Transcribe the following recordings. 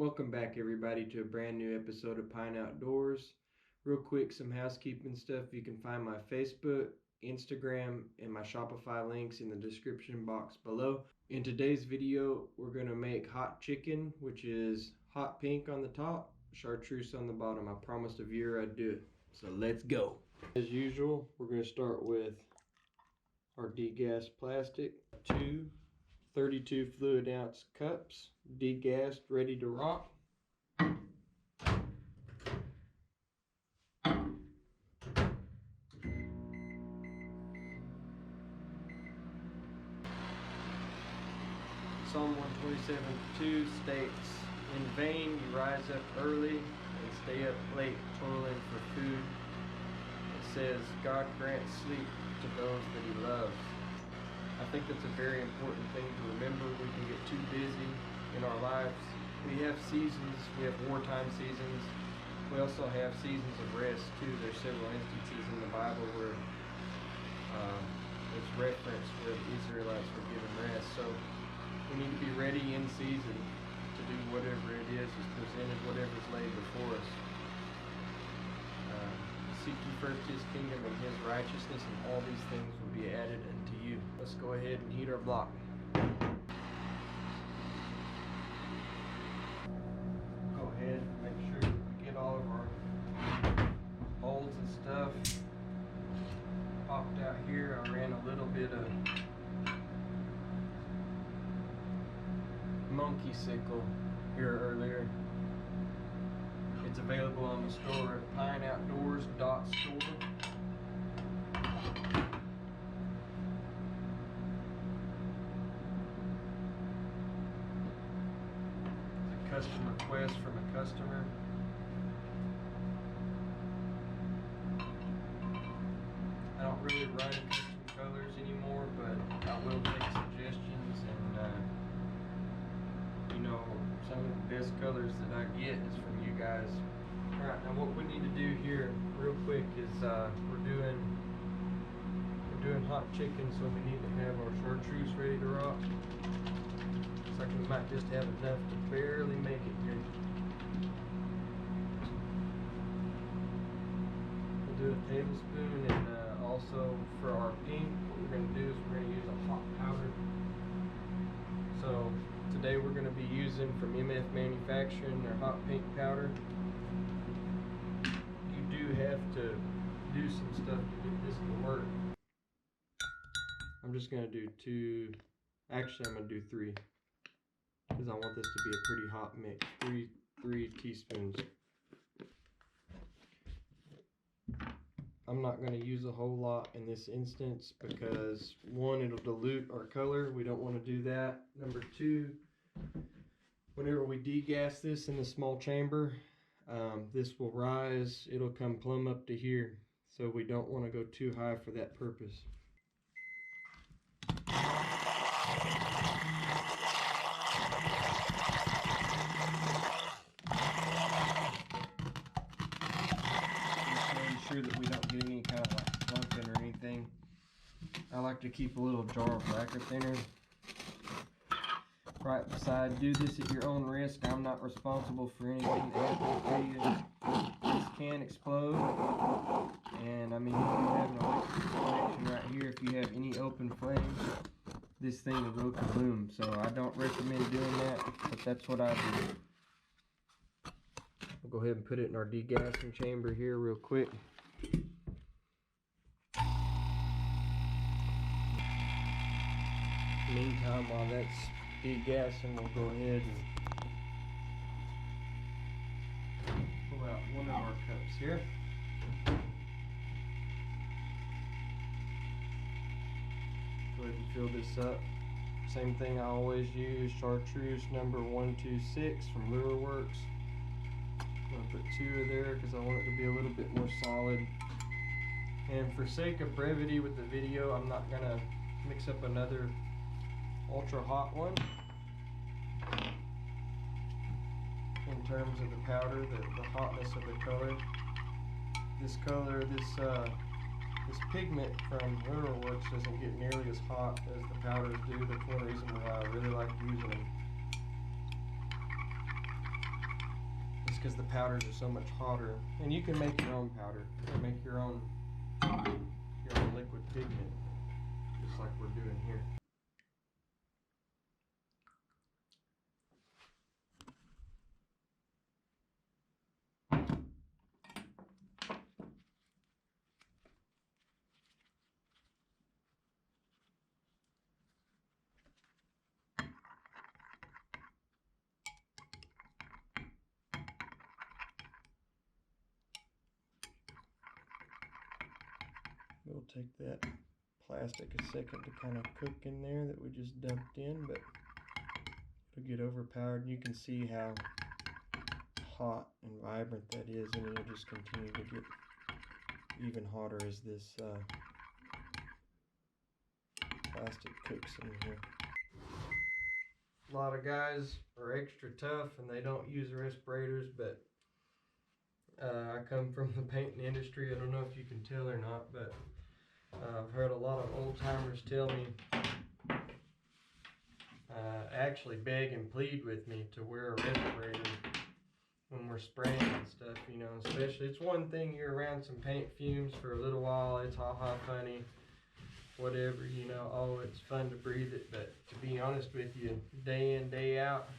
Welcome back everybody to a brand new episode of Pine Outdoors. Real quick, some housekeeping stuff. You can find my Facebook, Instagram, and my Shopify links in the description box below. In today's video, we're going to make hot chicken, which is hot pink on the top, chartreuse on the bottom. I promised a viewer I'd do it. So let's go. As usual, we're going to start with our degassed plastic. 2 32 fluid ounce cups, degassed, ready to rock. Psalm 127:2 states, "In vain you rise up early and stay up late toiling for food." It says, God grants sleep to those that he loves. I think that's a very important thing to remember. We can get too busy in our lives. We have seasons, we have wartime seasons. We also have seasons of rest too. There's several instances in the Bible where it's referenced where the Israelites were given rest. So we need to be ready in season to do whatever it is presented, whatever is laid before us. Seek ye first his kingdom and his righteousness, and all these things will be added unto you. Let's go ahead and heat our block. Go ahead and make sure we get all of our molds and stuff popped out here. I ran a little bit of monkey sickle here earlier. It's available on the store at pineoutdoors.store. It's a custom request from a customer. I don't really run custom colors anymore, but I will take suggestions, and some of the best colors that I get is from you guys. Alright, now what we need to do here real quick is we're doing hot chicken, so we need to have our chartreuse ready to rock. Looks like we might just have enough to barely make it here. We'll do a tablespoon, and also for our pink, what we're going to do is we're going to use a hot powder. So today we're going to be using from MF Manufacturing their hot pink powder. You do have to do some stuff to get this to work. I'm just going to do 2, actually I'm going to do 3, because I want this to be a pretty hot mix. 3 teaspoons. I'm not going to use a whole lot in this instance because 1, it'll dilute our color. We don't want to do that. Number 2, whenever we degas this in the small chamber, this will rise. It'll come plumb up to here. So we don't want to go too high for that purpose. Sure that we don't get any kind of like clumping or anything. I like to keep a little jar of lacquer thinner right beside. Do this at your own risk. I'm not responsible for anything that happens to you. This can explode, and I mean, if you have an electrical connection right here, if you have any open flames, this thing will go kaboom. So I don't recommend doing that, but that's what I do. We'll go ahead and put it in our degassing chamber here real quick. Meantime, while that's degassing, we'll go ahead and pull out one of our cups here. Go ahead and fill this up. Same thing I always use, chartreuse number 126 from Lure Works. I'm going to put 2 of there because I want it to be a little bit more solid. And for sake of brevity with the video, I'm not going to mix up another ultra hot one. In terms of the powder, the hotness of the color. This pigment from Lure Works doesn't get nearly as hot as the powders do. That's one reason why I really like using them. because the powders are so much hotter. And you can make your own powder, or make your own liquid pigment, just like we're doing here. We'll take that plastic a second to kind of cook in there that we just dumped in, but it'll get overpowered. You can see how hot and vibrant that is, and it'll just continue to get even hotter as this plastic cooks in here. A lot of guys are extra tough and they don't use respirators, but I come from the painting industry. I don't know if you can tell or not, but I've heard a lot of old timers tell me, actually beg and plead with me to wear a respirator when we're spraying and stuff, you know. Especially, it's one thing you're around some paint fumes for a little while, it's ha funny, whatever, you know, oh, it's fun to breathe it, but to be honest with you, day in, day out,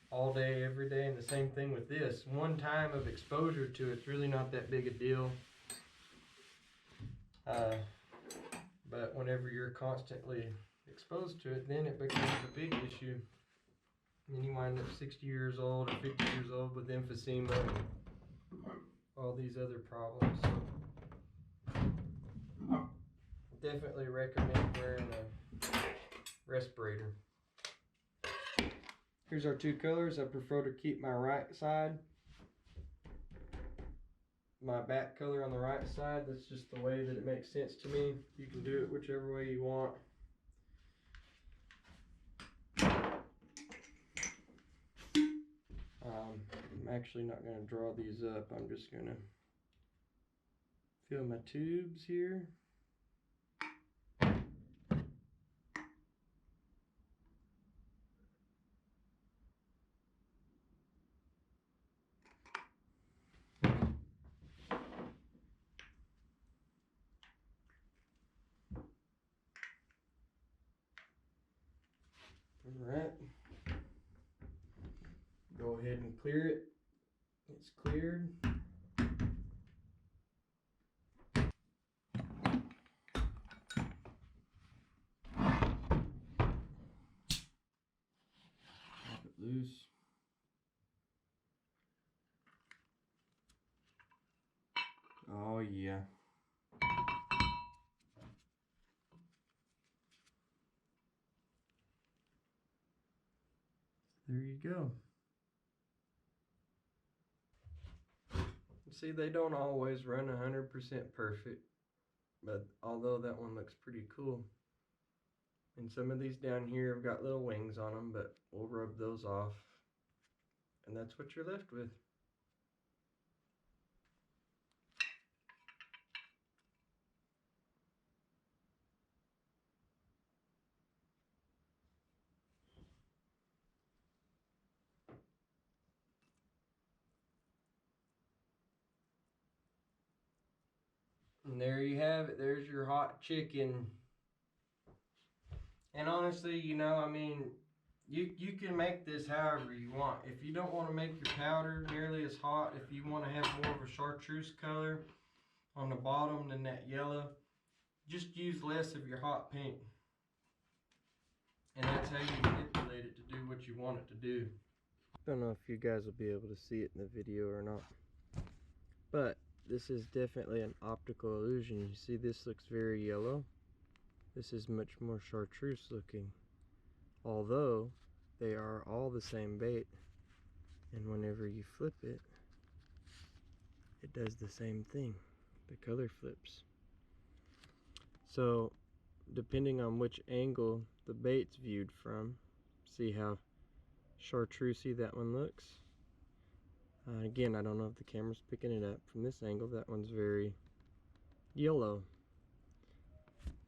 all day, every day, and the same thing with this. One time of exposure to it's really not that big a deal. But whenever you're constantly exposed to it, then it becomes a big issue. And then you wind up 60 years old or 50 years old with emphysema and all these other problems. So definitely recommend wearing a respirator. Here's our two colors. I prefer to keep my right side, my back color on the right side. That's just the way that it makes sense to me. You can do it whichever way you want. I'm actually not going to draw these up. I'm just going to fill my tubes here. Alright, go ahead and clear it. It's cleared. Pop it loose. Oh yeah. There you go. See, they don't always run 100% perfect, but although that one looks pretty cool. And some of these down here have got little wings on them, but we'll rub those off. And that's what you're left with. And there you have it. There's your hot chicken. And honestly, you know, I mean, you can make this however you want. If you don't want to make your powder nearly as hot, if you want to have more of a chartreuse color on the bottom than that yellow, just use less of your hot paint. And that's how you manipulate it to do what you want it to do. I don't know if you guys will be able to see it in the video or not, but this is definitely an optical illusion. You see, this looks very yellow. This is much more chartreuse looking, although they are all the same bait, and whenever you flip it, it does the same thing. The color flips. So depending on which angle the bait's viewed from, see how chartreusey that one looks. Again, I don't know if the camera's picking it up. From this angle, that one's very yellow.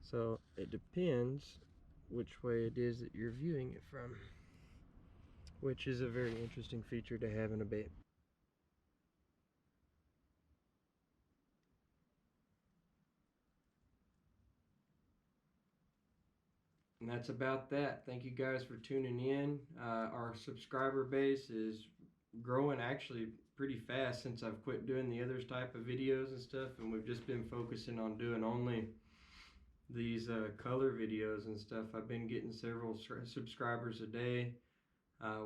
So it depends which way it is that you're viewing it from. which is a very interesting feature to have in a bait. And that's about that. Thank you guys for tuning in. Our subscriber base is growing actually pretty fast since I've quit doing the other type of videos and stuff, and we've just been focusing on doing only these color videos and stuff. I've been getting several subscribers a day.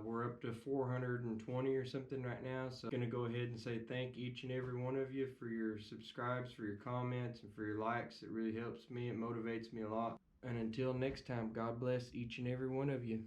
We're up to 420 or something right now, so I'm going to go ahead and say thank each and every one of you for your subscribes, for your comments, and for your likes. It really helps me. It motivates me a lot. And until next time, God bless each and every one of you.